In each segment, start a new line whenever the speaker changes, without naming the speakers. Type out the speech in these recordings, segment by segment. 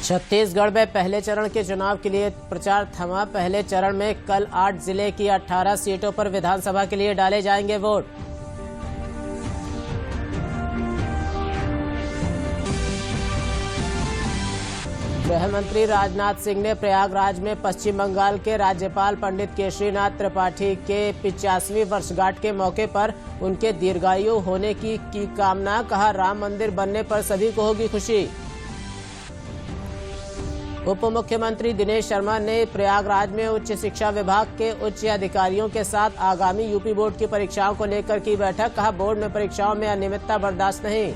छत्तीसगढ़ में पहले चरण के चुनाव के लिए प्रचार थमा। पहले चरण में कल 8 जिले की 18 सीटों पर विधानसभा के लिए डाले जाएंगे वोट। गृह मंत्री राजनाथ सिंह ने प्रयागराज में पश्चिम बंगाल के राज्यपाल पंडित केशरीनाथ त्रिपाठी के 85वीं वर्षगांठ के मौके पर उनके दीर्घायु होने की कामना। कहा, राम मंदिर बनने पर सभी को होगी खुशी। उप मुख्यमंत्री दिनेश शर्मा ने प्रयागराज में उच्च शिक्षा विभाग के उच्च अधिकारियों के साथ आगामी यूपी बोर्ड की परीक्षाओं को लेकर की बैठक। कहा, बोर्ड में परीक्षाओं में अनियमितता बर्दाश्त नहीं।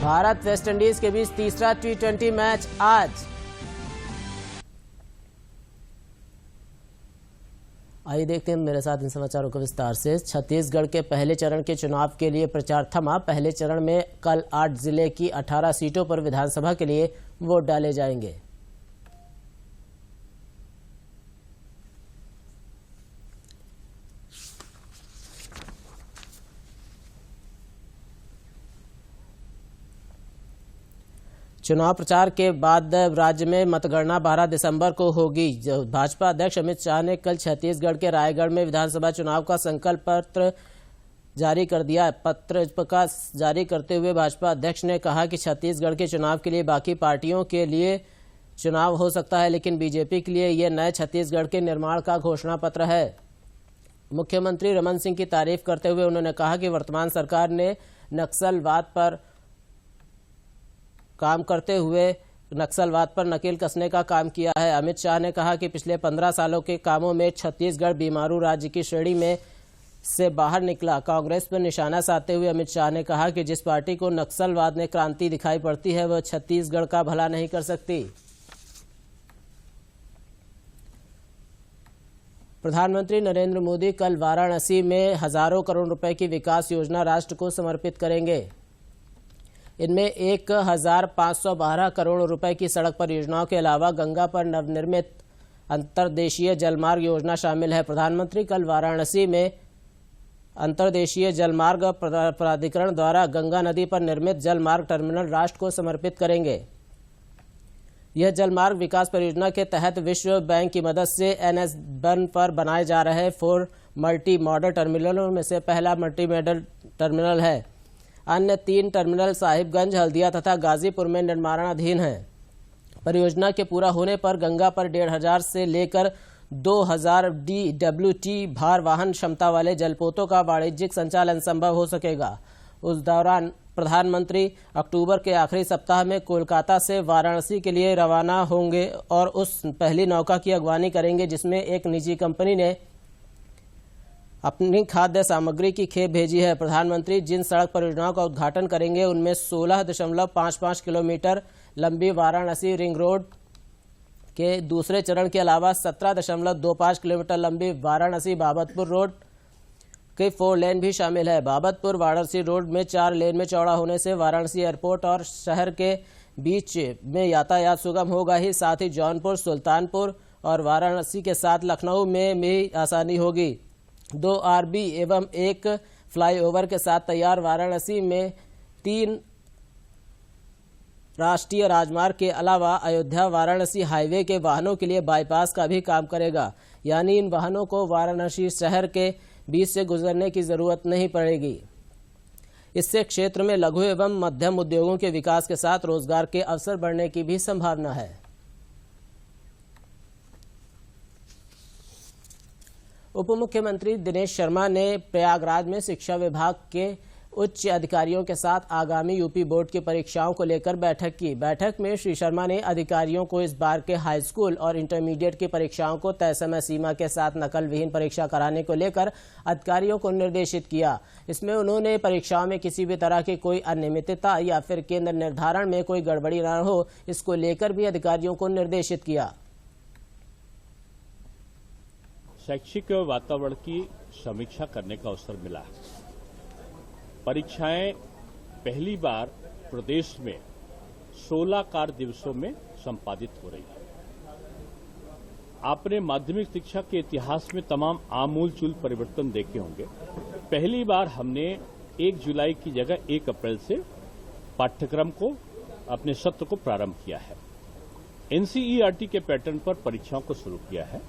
भारत वेस्टइंडीज के बीच तीसरा T20 मैच आज। आइए देखते हैं मेरे साथ इन समाचारों को विस्तार से। छत्तीसगढ़ के पहले चरण के चुनाव के लिए प्रचार थमा। पहले चरण में कल 8 जिले की 18 सीटों पर विधानसभा के लिए वोट डाले जाएंगे। चुनाव प्रचार के बाद राज्य में मतगणना 12 दिसंबर को होगी। भाजपा अध्यक्ष अमित शाह ने कल छत्तीसगढ़ के रायगढ़ में विधानसभा चुनाव का संकल्प पत्र जारी कर दिया। पत्र का जारी करते हुए भाजपा अध्यक्ष ने कहा कि छत्तीसगढ़ के चुनाव के लिए बाकी पार्टियों के लिए चुनाव हो सकता है, लेकिन बीजेपी के लिए यह नए छत्तीसगढ़ के निर्माण का घोषणा पत्र है। मुख्यमंत्री रमन सिंह की तारीफ करते हुए उन्होंने कहा कि वर्तमान सरकार ने नक्सलवाद पर काम करते हुए नक्सलवाद पर नकेल कसने का काम किया है। अमित शाह ने कहा कि पिछले 15 सालों के कामों में छत्तीसगढ़ बीमारू राज्य की श्रेणी में से बाहर निकला। कांग्रेस पर निशाना साधते हुए अमित शाह ने कहा कि जिस पार्टी को नक्सलवाद में क्रांति दिखाई पड़ती है वह छत्तीसगढ़ का भला नहीं कर सकती। प्रधानमंत्री नरेंद्र मोदी कल वाराणसी में हजारों करोड़ रुपए की विकास योजना राष्ट्र को समर्पित करेंगे। इनमें 1512 करोड़ रुपए की सड़क परियोजनाओं के अलावा गंगा पर नवनिर्मित अंतर्देशीय जलमार्ग योजना शामिल है। प्रधानमंत्री कल वाराणसी में अंतर्देशीय जलमार्ग प्राधिकरण द्वारा गंगा नदी पर निर्मित जलमार्ग टर्मिनल राष्ट्र को समर्पित करेंगे। यह जलमार्ग विकास परियोजना के तहत विश्व बैंक की मदद से NH1 पर बनाए जा रहे 4 मल्टी मॉडल टर्मिनलों में से पहला मल्टी मॉडल टर्मिनल है। अन्य 3 टर्मिनल साहिबगंज, हल्दिया तथा गाजीपुर में निर्माणाधीन हैं। परियोजना के पूरा होने पर गंगा पर 1500 से लेकर 2000 DWT भार वाहन क्षमता वाले जलपोतों का वाणिज्यिक संचालन संभव हो सकेगा। उस दौरान प्रधानमंत्री अक्टूबर के आखिरी सप्ताह में कोलकाता से वाराणसी के लिए रवाना होंगे और उस पहली नौका की अगवानी करेंगे जिसमें एक निजी कंपनी ने अपनी खाद्य सामग्री की खेप भेजी है। प्रधानमंत्री जिन सड़क परियोजनाओं का उद्घाटन करेंगे उनमें 16.55 किलोमीटर लंबी वाराणसी रिंग रोड के दूसरे चरण के अलावा 17.25 किलोमीटर लंबी वाराणसी बाबतपुर रोड के 4 लेन भी शामिल है। बाबतपुर वाराणसी रोड में 4 लेन में चौड़ा होने से वाराणसी एयरपोर्ट और शहर के बीच में यातायात सुगम होगा ही साथ ही जौनपुर, सुल्तानपुर और वाराणसी के साथ लखनऊ में भी आसानी होगी। 2 RB एवं 1 फ्लाईओवर के साथ तैयार वाराणसी में 3 राष्ट्रीय राजमार्ग के अलावा अयोध्या वाराणसी हाईवे के वाहनों के लिए बाईपास का भी काम करेगा, यानी इन वाहनों को वाराणसी शहर के बीच से गुजरने की जरूरत नहीं पड़ेगी। इससे क्षेत्र में लघु एवं मध्यम उद्योगों के विकास के साथ रोजगार के अवसर बढ़ने की भी संभावना है। उप मुख्यमंत्री दिनेश शर्मा ने प्रयागराज में शिक्षा विभाग के उच्च अधिकारियों के साथ आगामी यूपी बोर्ड की परीक्षाओं को लेकर बैठक की। बैठक में श्री शर्मा ने अधिकारियों को इस बार के हाई स्कूल और इंटरमीडिएट की परीक्षाओं को तय समय सीमा के साथ नकल विहीन परीक्षा कराने को लेकर अधिकारियों को निर्देशित किया। इसमें उन्होंने परीक्षाओं में किसी भी तरह की कोई अनियमितता या फिर केंद्र निर्धारण में कोई गड़बड़ी न हो, इसको लेकर भी अधिकारियों को निर्देशित किया।
शैक्षिक वातावरण की समीक्षा करने का अवसर मिला। परीक्षाएं पहली बार प्रदेश में 16 कार्य दिवसों में संपादित हो रही है। आपने माध्यमिक शिक्षा के इतिहास में तमाम आमूल-चूल परिवर्तन देखे होंगे। पहली बार हमने 1 जुलाई की जगह 1 अप्रैल से पाठ्यक्रम को अपने सत्र को प्रारंभ किया है। एनसीईआरटी के पैटर्न पर परीक्षाओं को शुरू किया है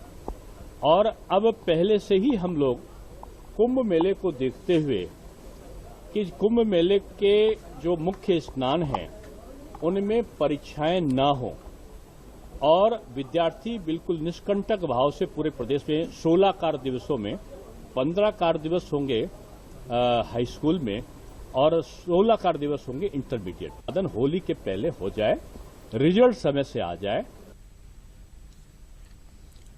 और अब पहले से ही हम लोग कुंभ मेले को देखते हुए कि कुंभ मेले के जो मुख्य स्नान हैं उनमें परीक्षाएं न हो और विद्यार्थी बिल्कुल निष्कंटक भाव से पूरे प्रदेश में 16 कार्य दिवसों में 15 कार्य दिवस होंगे हाई स्कूल में और 16 कार्य दिवस होंगे इंटरमीडिएट। सदन होली के पहले हो जाए, रिजल्ट समय से आ जाए।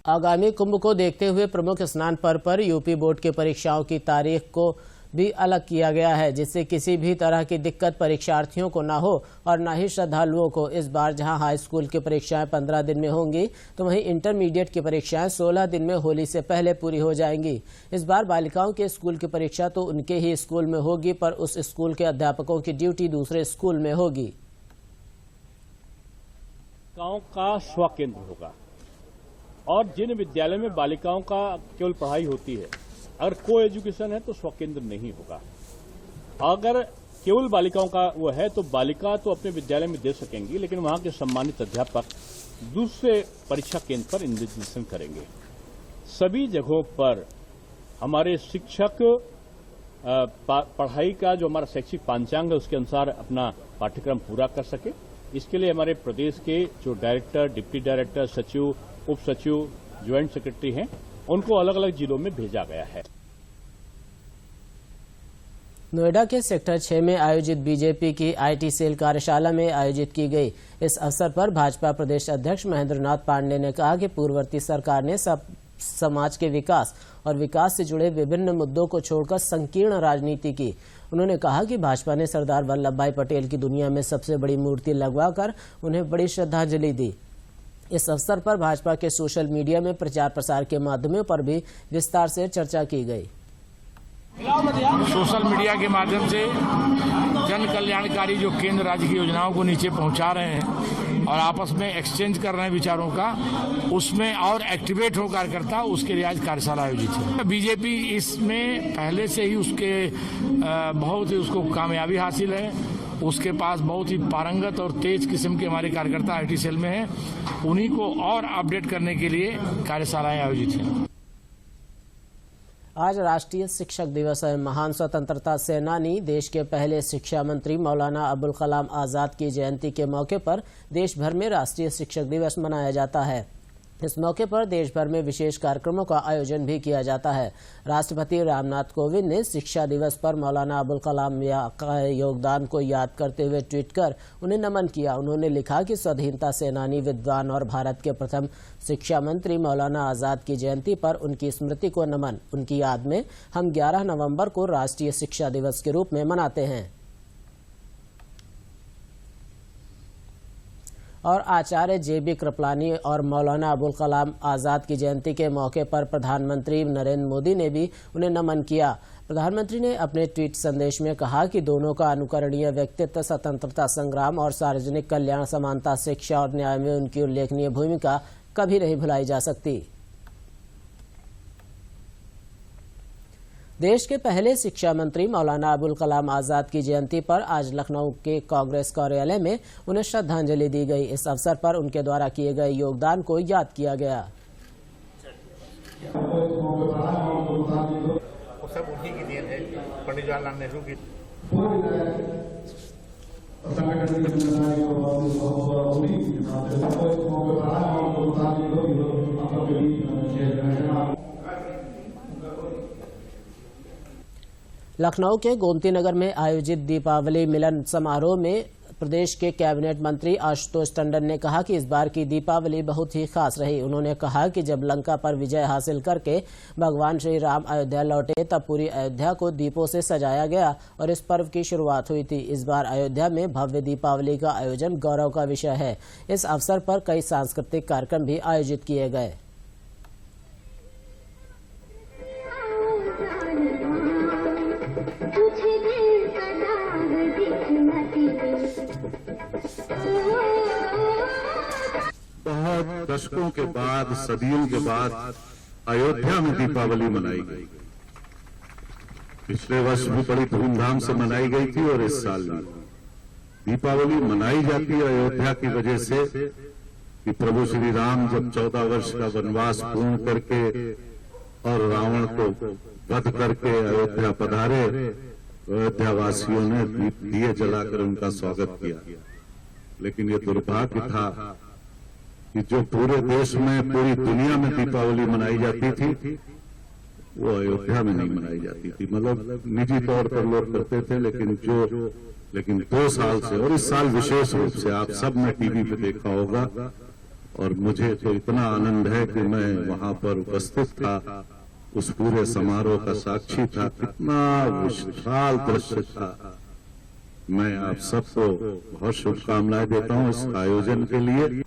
आगामी कुंभ को देखते हुए प्रमुख स्नान पर्व पर यूपी बोर्ड की परीक्षाओं की तारीख को भी अलग किया गया है, जिससे किसी भी तरह की दिक्कत परीक्षार्थियों को न हो और न ही श्रद्धालुओं को। इस बार जहां हाई स्कूल की परीक्षाएं 15 दिन में होंगी, तो वहीं इंटरमीडिएट की परीक्षाएं 16 दिन में होली से पहले पूरी हो जाएंगी। इस बार बालिकाओं के स्कूल की परीक्षा तो उनके ही स्कूल में होगी, पर उस स्कूल के अध्यापकों की ड्यूटी दूसरे स्कूल में होगी।
बालिकाओं का स्वकेंद्र होगा और जिन विद्यालय में बालिकाओं का केवल पढ़ाई होती है, अगर को एजुकेशन है तो स्वकेंद्र नहीं होगा। अगर केवल बालिकाओं का वो है तो बालिका तो अपने विद्यालय में दे सकेंगी, लेकिन वहां के सम्मानित अध्यापक दूसरे परीक्षा केंद्र पर इन्विजिलेशन करेंगे। सभी जगहों पर हमारे शिक्षक पढ़ाई का जो हमारा शैक्षिक पांचांग है उसके अनुसार अपना पाठ्यक्रम पूरा कर सके, इसके लिए हमारे प्रदेश के जो डायरेक्टर, डिप्टी डायरेक्टर, सचिव, उप सचिव, ज्वाइंट सेक्रेटरी हैं, उनको अलग अलग जिलों में भेजा गया है।
नोएडा के सेक्टर 6 में आयोजित बीजेपी की आईटी सेल कार्यशाला में आयोजित की गई। इस अवसर पर भाजपा प्रदेश अध्यक्ष महेंद्र नाथ पांडेय ने कहा कि पूर्ववर्ती सरकार ने समाज के विकास और विकास से जुड़े विभिन्न मुद्दों को छोड़कर संकीर्ण राजनीति की। उन्होंने कहा कि भाजपा ने सरदार वल्लभ भाई पटेल की दुनिया में सबसे बड़ी मूर्ति लगवाकर उन्हें बड़ी श्रद्धांजलि दी। इस अवसर पर भाजपा के सोशल मीडिया में प्रचार प्रसार के माध्यमों पर भी विस्तार से चर्चा की गई।
सोशल मीडिया के माध्यम से जन कल्याणकारी जो केंद्र राज्य की योजनाओं को नीचे पहुंचा रहे हैं और आपस में एक्सचेंज कर रहे हैं विचारों का, उसमें और एक्टिवेट हो कार्यकर्ता, उसके लिए आज कार्यशाला आयोजित है। बीजेपी इसमें पहले से ही उसके बहुत ही उसको कामयाबी हासिल है। उसके पास बहुत ही पारंगत और तेज किस्म के हमारे कार्यकर्ता आईटी सेल में हैं। उन्हीं को और अपडेट करने के लिए कार्यशालाएं आयोजित हैं।
आज राष्ट्रीय शिक्षक दिवस है। महान स्वतंत्रता सेनानी, देश के पहले शिक्षा मंत्री मौलाना अबुल कलाम आजाद की जयंती के मौके पर देश भर में राष्ट्रीय शिक्षक दिवस मनाया जाता है। इस मौके पर देश भर में विशेष कार्यक्रमों का आयोजन भी किया जाता है। राष्ट्रपति रामनाथ कोविंद ने शिक्षा दिवस पर मौलाना अबुल कलाम का योगदान को याद करते हुए ट्वीट कर उन्हें नमन किया। उन्होंने लिखा कि स्वाधीनता सेनानी, विद्वान और भारत के प्रथम शिक्षा मंत्री मौलाना आजाद की जयंती पर उनकी स्मृति को नमन। उनकी याद में हम 11 नवंबर को राष्ट्रीय शिक्षा दिवस के रूप में मनाते हैं। और आचार्य जेबी कृपलानी और मौलाना अबुल कलाम आजाद की जयंती के मौके पर प्रधानमंत्री नरेंद्र मोदी ने भी उन्हें नमन किया। प्रधानमंत्री ने अपने ट्वीट संदेश में कहा कि दोनों का अनुकरणीय व्यक्तित्व, स्वतंत्रता संग्राम और सार्वजनिक कल्याण, समानता, शिक्षा और न्याय में उनकी उल्लेखनीय भूमिका कभी नहीं भुलाई जा सकती। देश के पहले शिक्षा मंत्री मौलाना अबुल कलाम आजाद की जयंती पर आज लखनऊ के कांग्रेस कार्यालय में उन्हें श्रद्धांजलि दी गई। इस अवसर पर उनके द्वारा किए गए योगदान को याद किया गया।
वो सब उन्हीं की देन है, पंडित जवाहरलाल नेहरू की।
लखनऊ के गोमती नगर में आयोजित दीपावली मिलन समारोह में प्रदेश के कैबिनेट मंत्री आशुतोष टंडन ने कहा कि इस बार की दीपावली बहुत ही खास रही। उन्होंने कहा कि जब लंका पर विजय हासिल करके भगवान श्री राम अयोध्या लौटे, तब पूरी अयोध्या को दीपों से सजाया गया और इस पर्व की शुरुआत हुई थी। इस बार अयोध्या में भव्य दीपावली का आयोजन गौरव का विषय है। इस अवसर पर कई सांस्कृतिक कार्यक्रम भी आयोजित किए गए।
बहुत दशकों के बाद, सदियों के बाद अयोध्या में दीपावली मनाई गई। पिछले वर्ष भी बड़ी धूमधाम से मनाई गई थी और इस साल भी दीपावली मनाई जाती है अयोध्या की वजह से कि प्रभु श्री राम जब 14 वर्ष का वनवास पूर्ण करके और रावण को वध करके अयोध्या पधारे, अयोध्या वासियों ने दिए जलाकर उनका स्वागत किया। लेकिन ये दुर्भाग्य था कि जो पूरे देश में, पूरी दुनिया में दीपावली मनाई जाती थी, वो अयोध्या में नहीं मनाई जाती थी। मतलब निजी तौर पर लोग करते थे, लेकिन 2 साल से, और इस साल विशेष रूप से आप सब ने टीवी पे देखा होगा, और मुझे तो इतना आनंद है कि मैं वहां पर उपस्थित था, उस पूरे समारोह का साक्षी था। कितना विशाल दृश्य था। मैं आप सबको बहुत शुभकामनाएं देता हूं इस आयोजन के लिए।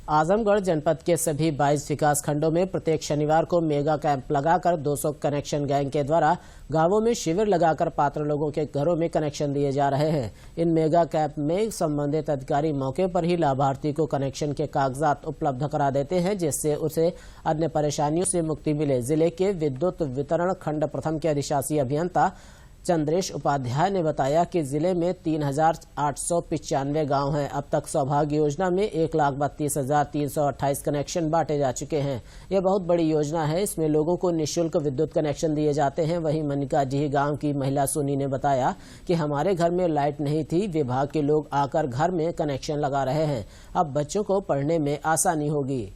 आजमगढ़ जनपद के सभी 22 विकास खंडों में प्रत्येक शनिवार को मेगा कैंप लगाकर 200 कनेक्शन गैंग के द्वारा गांवों में शिविर लगाकर पात्र लोगों के घरों में कनेक्शन दिए जा रहे हैं। इन मेगा कैंप में संबंधित अधिकारी मौके पर ही लाभार्थी को कनेक्शन के कागजात उपलब्ध करा देते हैं, जिससे उसे अन्य परेशानियों से मुक्ति मिले। जिले के विद्युत वितरण खंड प्रथम के अधिशासी अभियंता चंद्रेश उपाध्याय ने बताया कि जिले में 3,895 गांव हैं। अब तक सौभाग्य योजना में 1,32,328 कनेक्शन बांटे जा चुके हैं। यह बहुत बड़ी योजना है। इसमें लोगों को निःशुल्क विद्युत कनेक्शन दिए जाते हैं। वहीं मनिका जी गांव की महिला सोनी ने बताया कि हमारे घर में लाइट नहीं थी, विभाग के लोग आकर घर में कनेक्शन लगा रहे हैं। अब बच्चों को पढ़ने में आसानी होगी।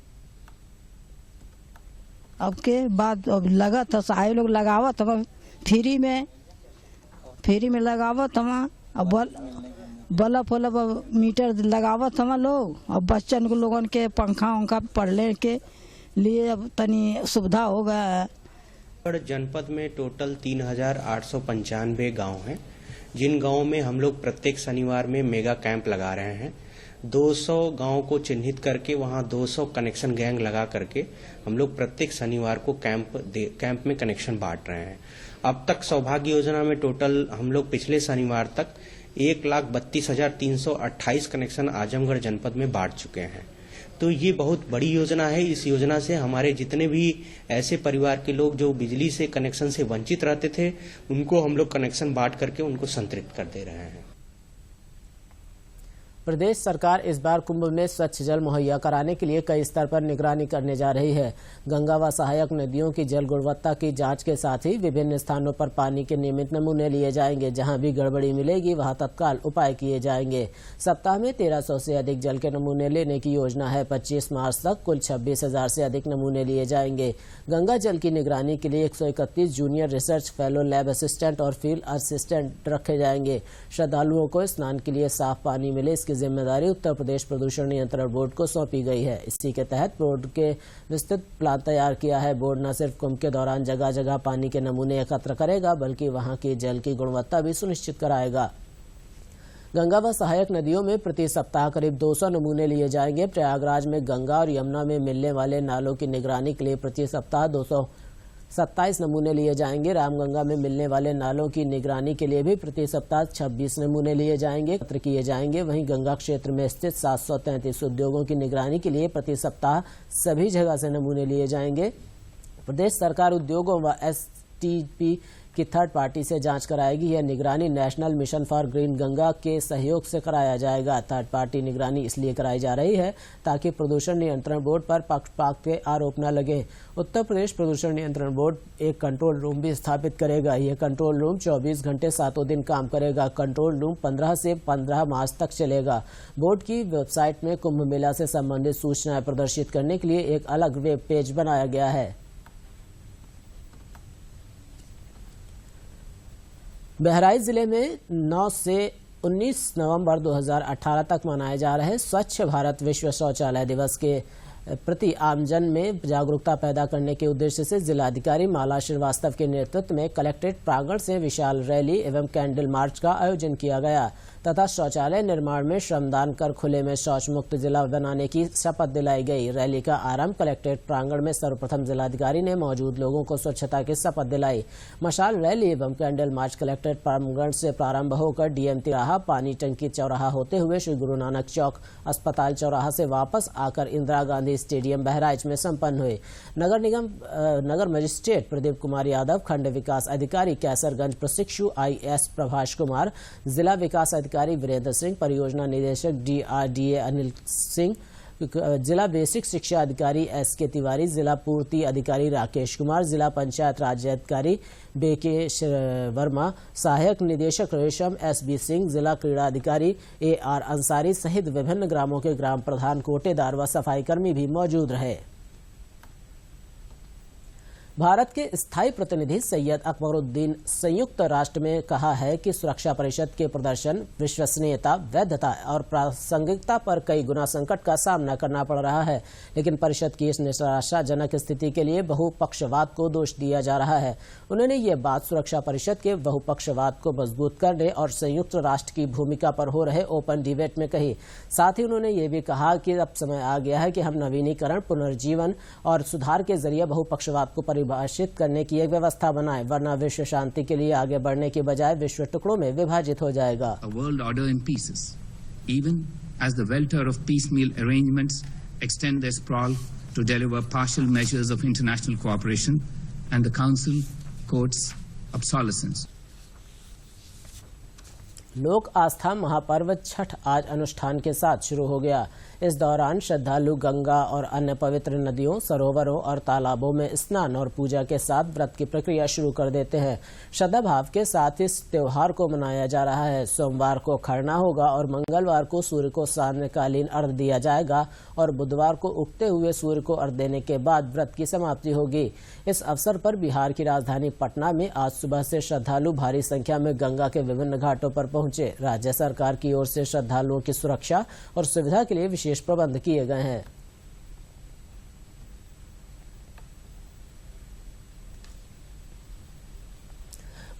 अब के बाद लगा था सारे लोग लगावत फ्री में लगावत हम, बल्ब मीटर लगावत हम लोग। अब बच्चन को लोगन के पंखा पढ़ने के लिए अब तनी सुविधा हो गया है।
जनपद में टोटल 3,895 गांव हैं, जिन गांवों में हम लोग प्रत्येक शनिवार में मेगा कैंप लगा रहे हैं। 200 गांव को चिन्हित करके वहां 200 कनेक्शन गैंग लगा करके हम लोग प्रत्येक शनिवार को कैंप में कनेक्शन बांट रहे हैं। अब तक सौभाग्य योजना में टोटल हम लोग पिछले शनिवार तक 1,32,328 कनेक्शन आजमगढ़ जनपद में बांट चुके हैं। तो ये बहुत बड़ी योजना है। इस योजना से हमारे जितने भी ऐसे परिवार के लोग जो बिजली से कनेक्शन से वंचित रहते थे, उनको हम लोग कनेक्शन बांट करके उनको संतृप्त कर दे रहे हैं।
प्रदेश सरकार इस बार कुंभ में स्वच्छ जल मुहैया कराने के लिए कई स्तर पर निगरानी करने जा रही है। गंगा व सहायक नदियों की जल गुणवत्ता की जांच के साथ ही विभिन्न स्थानों पर पानी के नियमित नमूने लिए जाएंगे। जहां भी गड़बड़ी मिलेगी वहां तत्काल उपाय किए जाएंगे। सप्ताह में 1300 से अधिक जल के नमूने लेने की योजना है। 25 मार्च तक कुल 26,000 से अधिक नमूने लिए जाएंगे। गंगा जल की निगरानी के लिए 131 junior research fellow, lab assistant और फील्ड असिस्टेंट रखे जाएंगे। श्रद्धालुओं को स्नान के लिए साफ पानी मिले, इसकी जिम्मेदारी उत्तर प्रदेश प्रदूषण नियंत्रण बोर्ड को सौंपी गई है। इसी के तहत बोर्ड के विस्तृत प्लान तैयार किया है। बोर्ड न सिर्फ कुंभ के दौरान जगह जगह पानी के नमूने एकत्र करेगा, बल्कि वहां की जल की गुणवत्ता भी सुनिश्चित कराएगा। गंगा व सहायक नदियों में प्रति सप्ताह करीब 200 नमूने लिए जाएंगे। प्रयागराज में गंगा और यमुना में मिलने वाले नालों की निगरानी के लिए प्रति सप्ताह 227 नमूने लिए जाएंगे। रामगंगा में मिलने वाले नालों की निगरानी के लिए भी प्रति सप्ताह 26 नमूने लिए जाएंगे, एकत्र किए जाएंगे। वहीं गंगा क्षेत्र में स्थित 733 उद्योगों की निगरानी के लिए प्रति सप्ताह सभी जगह से नमूने लिए जाएंगे। प्रदेश सरकार उद्योगों व एसटीपी की थर्ड पार्टी से जांच कराएगी। यह निगरानी national mission for green Ganga के सहयोग से कराया जाएगा। थर्ड पार्टी निगरानी इसलिए कराई जा रही है ताकि प्रदूषण नियंत्रण बोर्ड पर पक्षपात के आरोप न लगे। उत्तर प्रदेश प्रदूषण नियंत्रण बोर्ड एक कंट्रोल रूम भी स्थापित करेगा। यह कंट्रोल रूम 24 घंटे 7 दिन काम करेगा। कंट्रोल रूम 15 से 15 मार्च तक चलेगा। बोर्ड की वेबसाइट में कुंभ मेला से संबंधित सूचनाएं प्रदर्शित करने के लिए एक अलग वेब पेज बनाया गया है। बहराइच जिले में 9 से 19 नवंबर 2018 तक मनाए जा रहे स्वच्छ भारत विश्व शौचालय दिवस के प्रति आमजन में जागरूकता पैदा करने के उद्देश्य से जिलाधिकारी माला श्रीवास्तव के नेतृत्व में कलेक्ट्रेट प्रांगण से विशाल रैली एवं कैंडल मार्च का आयोजन किया गया। तथा शौचालय निर्माण में श्रमदान कर खुले में शौच मुक्त जिला बनाने की शपथ दिलाई गई। रैली का आरंभ कलेक्ट्रेट प्रांगण में सर्वप्रथम जिलाधिकारी ने मौजूद लोगों को स्वच्छता की शपथ दिलाई। मशाल रैली एवं कैंडल मार्च कलेक्ट्रेट प्रांगण से प्रारंभ होकर डीएम तिराहा, पानी टंकी चौराहा होते हुए श्री गुरु नानक चौक, अस्पताल चौराहा से वापस आकर इंदिरा गांधी स्टेडियम बहराइच में संपन्न हुए। नगर मजिस्ट्रेट प्रदीप कुमार यादव, खंड विकास अधिकारी कैसरगंज प्रशिक्षु IS प्रभाष कुमार, जिला विकास अधिकारी वीरेंद्र सिंह, परियोजना निदेशक DRDA अनिल सिंह, जिला बेसिक शिक्षा अधिकारी SK तिवारी, जिला पूर्ति अधिकारी राकेश कुमार, जिला पंचायत राज्य अधिकारी BK वर्मा, सहायक निदेशक रेशम SB सिंह, जिला क्रीड़ा अधिकारी AR अंसारी सहित विभिन्न ग्रामों के ग्राम प्रधान, कोटेदार व सफाई कर्मी भी मौजूद रहे। भारत के स्थायी प्रतिनिधि सैयद अकबरुद्दीन संयुक्त राष्ट्र में कहा है कि सुरक्षा परिषद के प्रदर्शन, विश्वसनीयता, वैधता और प्रासंगिकता पर कई गुना संकट का सामना करना पड़ रहा है, लेकिन परिषद की इस निराशाजनक स्थिति के लिए बहुपक्षवाद को दोष दिया जा रहा है। उन्होंने ये बात सुरक्षा परिषद के बहुपक्षवाद को मजबूत करने और संयुक्त राष्ट्र की भूमिका पर हो रहे ओपन डिबेट में कही। साथ ही उन्होंने ये भी कहा कि अब समय आ गया है कि हम नवीनीकरण, पुनर्जीवन और सुधार के जरिए बहुपक्षवाद को परिभाषित करने की एक व्यवस्था बनाएं, वरना विश्व शांति के लिए आगे बढ़ने के बजाय विश्व टुकड़ों में विभाजित हो जाएगा।
A world order in pieces, even as the welter of piecemeal arrangements extend their sprawl to deliver partial measures of international cooperation and the Council quotes obsolescence.
लोक आस्था महापर्व छठ आज अनुष्ठान के साथ शुरू हो गया। इस दौरान श्रद्धालु गंगा और अन्य पवित्र नदियों, सरोवरों और तालाबों में स्नान और पूजा के साथ व्रत की प्रक्रिया शुरू कर देते हैं। श्रद्धा भाव के साथ इस त्योहार को मनाया जा रहा है। सोमवार को खरना होगा और मंगलवार को सूर्य को सायंकालीन अर्घ्य दिया जाएगा और बुधवार को उगते हुए सूर्य को अर्घ्य देने के बाद व्रत की समाप्ति होगी। इस अवसर पर बिहार की राजधानी पटना में आज सुबह से श्रद्धालु भारी संख्या में गंगा के विभिन्न घाटों पर पहुंचे। राज्य सरकार की ओर से श्रद्धालुओं की सुरक्षा और सुविधा के लिए विशेष प्रबंध किए गए हैं।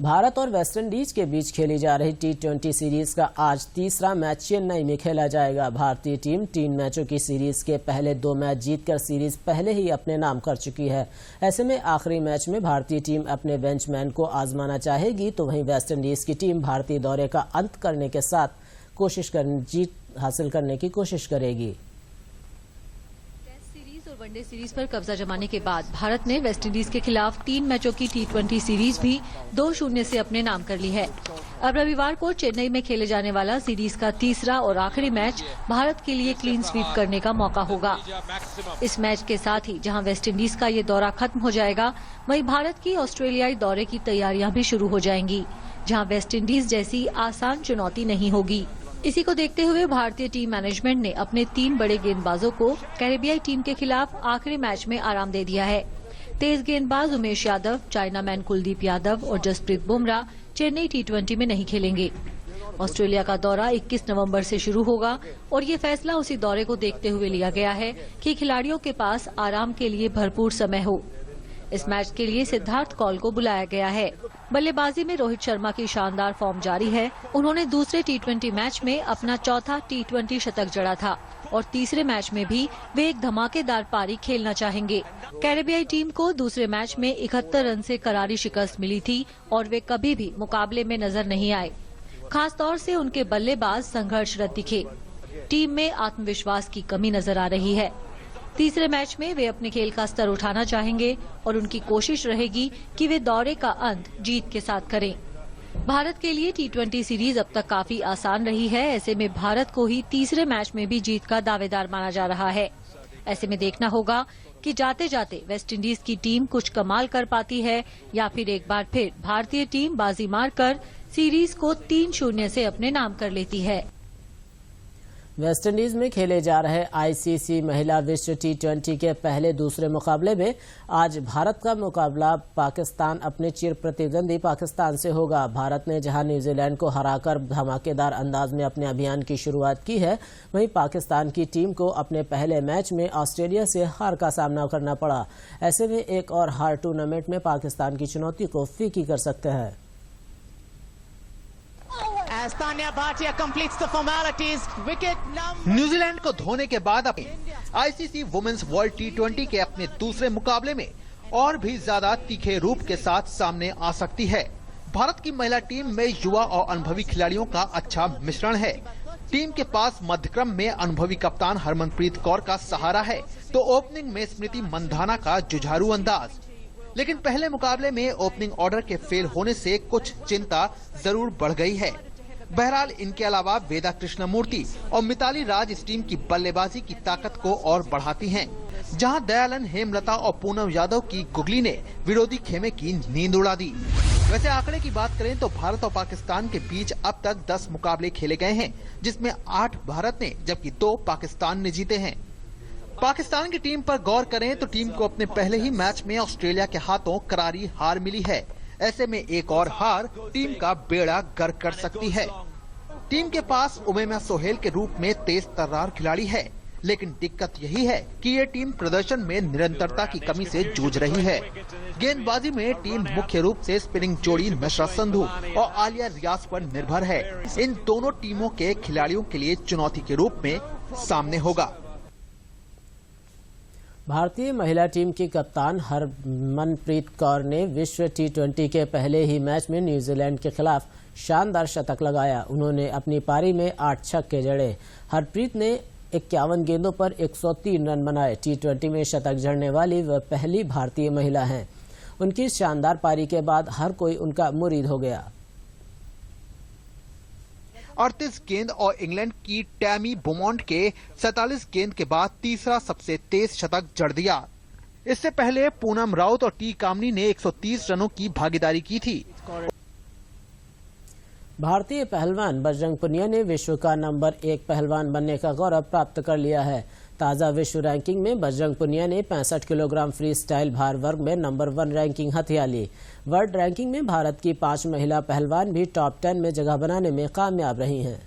भारत और वेस्टइंडीज के बीच खेली जा रही T20 सीरीज का आज तीसरा मैच चेन्नई में खेला जाएगा। भारतीय टीम 3 मैचों की सीरीज के पहले 2 मैच जीतकर सीरीज पहले ही अपने नाम कर चुकी है। ऐसे में आखिरी मैच में भारतीय टीम अपने बेंचमैन को आजमाना चाहेगी, तो वहीं वेस्टइंडीज की टीम भारतीय दौरे का अंत करने के साथ जीत हासिल करने की कोशिश करेगी।
वनडे सीरीज पर कब्जा जमाने के बाद भारत ने वेस्टइंडीज के खिलाफ 3 मैचों की T20 सीरीज भी 2-0 से अपने नाम कर ली है। अब रविवार को चेन्नई में खेले जाने वाला सीरीज का तीसरा और आखिरी मैच भारत के लिए क्लीन स्वीप करने का मौका होगा। इस मैच के साथ ही जहां वेस्टइंडीज का ये दौरा खत्म हो जाएगा, वहीं भारत की ऑस्ट्रेलियाई दौरे की तैयारियां भी शुरू हो जाएंगी, जहां वेस्टइंडीज जैसी आसान चुनौती नहीं होगी। इसी को देखते हुए भारतीय टीम मैनेजमेंट ने अपने 3 बड़े गेंदबाजों को कैरेबियाई टीम के खिलाफ आखिरी मैच में आराम दे दिया है। तेज गेंदबाज उमेश यादव, चाइनामैन कुलदीप यादव और जसप्रीत बुमराह चेन्नई T20 में नहीं खेलेंगे। ऑस्ट्रेलिया का दौरा 21 नवंबर से शुरू होगा और ये फैसला उसी दौरे को देखते हुए लिया गया है कि खिलाड़ियों के पास आराम के लिए भरपूर समय हो। इस मैच के लिए सिद्धार्थ कौल को बुलाया गया है। बल्लेबाजी में रोहित शर्मा की शानदार फॉर्म जारी है। उन्होंने दूसरे T20 मैच में अपना चौथा T20 शतक जड़ा था और तीसरे मैच में भी वे एक धमाकेदार पारी खेलना चाहेंगे। कैरेबियाई टीम को दूसरे मैच में 71 रन से करारी शिकस्त मिली थी और वे कभी भी मुकाबले में नजर नहीं आए। खासतौर से उनके बल्लेबाज संघर्षरत दिखे। टीम में आत्मविश्वास की कमी नजर आ रही है। तीसरे मैच में वे अपने खेल का स्तर उठाना चाहेंगे और उनकी कोशिश रहेगी कि वे दौरे का अंत जीत के साथ करें। भारत के लिए T20 सीरीज अब तक काफी आसान रही है। ऐसे में भारत को ही तीसरे मैच में भी जीत का दावेदार माना जा रहा है। ऐसे में देखना होगा कि जाते जाते वेस्टइंडीज की टीम कुछ कमाल कर पाती है या फिर एक बार फिर भारतीय टीम बाजी मारकर सीरीज को 3-0 से अपने नाम कर लेती है।
वेस्टइंडीज में खेले जा रहे ICC महिला विश्व T20 के पहले दूसरे मुकाबले में आज भारत का मुकाबला पाकिस्तान अपने चिर प्रतिद्वंदी पाकिस्तान से होगा। भारत ने जहां न्यूजीलैंड को हराकर धमाकेदार अंदाज में अपने अभियान की शुरुआत की है, वहीं पाकिस्तान की टीम को अपने पहले मैच में ऑस्ट्रेलिया से हार का सामना करना पड़ा। ऐसे में एक और हार टूर्नामेंट में पाकिस्तान की चुनौती को फीकी कर सकते हैं।
as Tanya Bhatia completes the formalities. Wicket number.
New Zealand को धोने के बाद अपने आईसीसी वुमेन्स वर्ल्ड टी20 के अपने दूसरे मुकाबले में और भी ज्यादा तीखे रूप के साथ सामने आ सकती है। भारत की महिला टीम में युवा और अनुभवी खिलाड़ियों का अच्छा मिश्रण है। टीम के पास मध्यक्रम में अनुभवी कप्तान हरमनप्रीत कौर का सहारा है, तो ओपनिंग में स्मृति मंधाना का जुझारू अंदाज। लेकिन पहले मुकाबले में ओपनिंग ऑर्डर के फेल होने से कुछ चिंता जरूर बढ़ गई है। बहरहाल इनके अलावा वेदा कृष्णमूर्ति और मिताली राज इस टीम की बल्लेबाजी की ताकत को और बढ़ाती हैं। जहां दयालन, हेमलता और पूनम यादव की गुगली ने विरोधी खेमे की नींद उड़ा दी। वैसे आंकड़े की बात करें तो भारत और पाकिस्तान के बीच अब तक 10 मुकाबले खेले गए हैं, जिसमें 8 भारत ने जबकि 2 पाकिस्तान ने जीते हैं। पाकिस्तान की टीम पर गौर करें तो टीम को अपने पहले ही मैच में ऑस्ट्रेलिया के हाथों करारी हार मिली है। ऐसे में एक और हार टीम का बेड़ा गर्क कर सकती है। टीम के पास उमैमा सोहेल के रूप में तेज तर्रार खिलाड़ी है, लेकिन दिक्कत यही है कि ये टीम प्रदर्शन में निरंतरता की कमी से जूझ रही है। गेंदबाजी में टीम मुख्य रूप से स्पिनिंग जोड़ी नशरा संधू और आलिया रियाज पर निर्भर है। इन दोनों टीमों के खिलाड़ियों के लिए चुनौती के रूप में सामने होगा।
भारतीय महिला टीम की कप्तान हरमनप्रीत कौर ने विश्व टी20 के पहले ही मैच में न्यूजीलैंड के खिलाफ शानदार शतक लगाया। उन्होंने अपनी पारी में 8 छक्के जड़े। हरप्रीत ने 51 गेंदों पर 103 रन बनाए। टी20 में शतक जड़ने वाली वह पहली भारतीय महिला हैं। उनकी शानदार पारी के बाद हर कोई उनका मुरीद हो गया।
38 गेंद और इंग्लैंड की टैमी बोमॉन्ट के 47 गेंद के बाद तीसरा सबसे तेज शतक जड़ दिया। इससे पहले पूनम राउत और टी कामनी ने 130 रनों की भागीदारी की थी।
भारतीय पहलवान बजरंग पुनिया ने विश्व का नंबर 1 पहलवान बनने का गौरव प्राप्त कर लिया है। ताजा विश्व रैंकिंग में बजरंग पुनिया ने 65 किलोग्राम फ्री स्टाइल भार वर्ग में नंबर 1 रैंकिंग हथिया ली। वर्ल्ड रैंकिंग में भारत की 5 महिला पहलवान भी टॉप 10 में जगह बनाने में कामयाब रही हैं।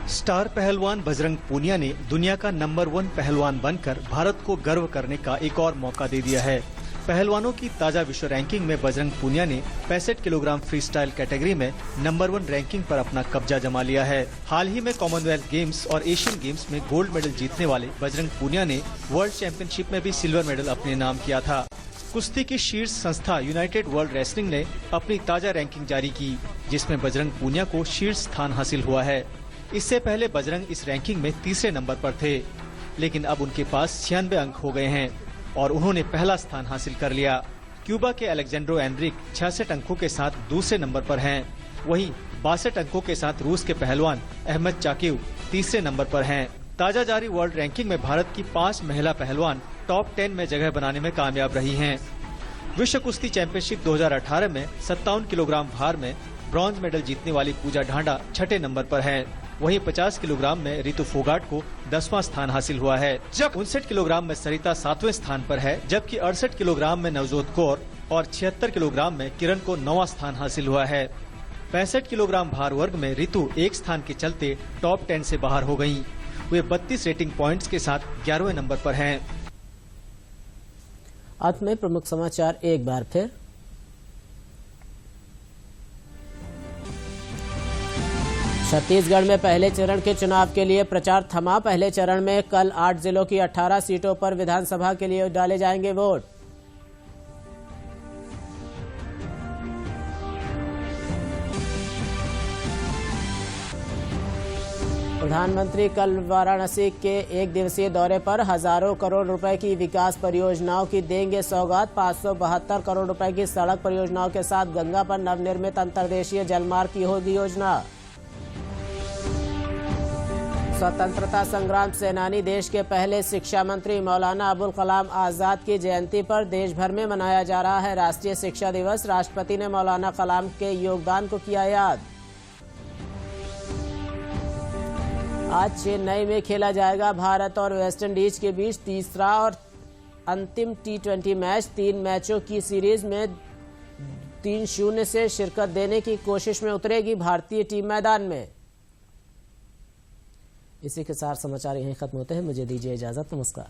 स्टार पहलवान बजरंग पूनिया ने दुनिया का नंबर 1 पहलवान बनकर भारत को गर्व करने का एक और मौका दे दिया है। पहलवानों की ताजा विश्व रैंकिंग में बजरंग पूनिया ने 65 किलोग्राम फ्री स्टाइल कैटेगरी में नंबर 1 रैंकिंग पर अपना कब्जा जमा लिया है। हाल ही में कॉमनवेल्थ गेम्स और एशियन गेम्स में गोल्ड मेडल जीतने वाले बजरंग पूनिया ने वर्ल्ड चैंपियनशिप में भी सिल्वर मेडल अपने नाम किया था। कुश्ती की शीर्ष संस्था यूनाइटेड वर्ल्ड रेसलिंग ने अपनी ताजा रैंकिंग जारी की, जिसमें बजरंग पूनिया को शीर्ष स्थान हासिल हुआ है। इससे पहले बजरंग इस रैंकिंग में तीसरे नंबर पर थे, लेकिन अब उनके पास 96 अंक हो गए हैं और उन्होंने पहला स्थान हासिल कर लिया। क्यूबा के अलेक्जेंड्रो एनरिक 66 अंकों के साथ दूसरे नंबर पर हैं। वहीं 62 अंकों के साथ रूस के पहलवान अहमद चाकीव तीसरे नंबर पर हैं। ताजा जारी वर्ल्ड रैंकिंग में भारत की 5 महिला पहलवान टॉप 10 में जगह बनाने में कामयाब रही हैं। विश्व कुश्ती चैंपियनशिप 2018 में 57 किलोग्राम भार में ब्रॉन्ज मेडल जीतने वाली पूजा ढांडा 6ठे नंबर पर है। वहीं 50 किलोग्राम में रितु फोगाट को 10वां स्थान हासिल हुआ है। जब 59 किलोग्राम में सरिता 7वें स्थान पर है, जबकि 68 किलोग्राम में नवजोत कौर और 76 किलोग्राम में किरण को 9वां स्थान हासिल हुआ है। 65 किलोग्राम भार वर्ग में रितु एक स्थान के चलते टॉप 10 से बाहर हो गयी। वे 32 रेटिंग पॉइंट्स के साथ 11वें नंबर पर हैं।
अंत में प्रमुख समाचार एक बार फिर। छत्तीसगढ़ में पहले चरण के चुनाव के लिए प्रचार थमा। पहले चरण में कल 8 जिलों की 18 सीटों पर विधानसभा के लिए डाले जाएंगे वोट। प्रधानमंत्री कल वाराणसी के 1 दिवसीय दौरे पर हजारों करोड़ रुपए की विकास परियोजनाओं की देंगे सौगात। 572 करोड़ रुपए की सड़क परियोजनाओं के साथ गंगा पर नवनिर्मित अंतर्देशीय जलमार्ग की होगी योजना। स्वतंत्रता संग्राम सेनानी देश के पहले शिक्षा मंत्री मौलाना अबुल कलाम आजाद की जयंती पर देश भर में मनाया जा रहा है राष्ट्रीय शिक्षा दिवस। राष्ट्रपति ने मौलाना कलाम के योगदान को किया याद। आज चेन्नई में खेला जाएगा भारत और वेस्टइंडीज के बीच तीसरा और अंतिम टी20 मैच। 3 मैचों की सीरीज में 3-0 से शिरकत देने की कोशिश में उतरेगी भारतीय टीम मैदान में। इसी के साथ समाचार यहीं खत्म होते हैं। मुझे दीजिए इजाजत। नमस्कार।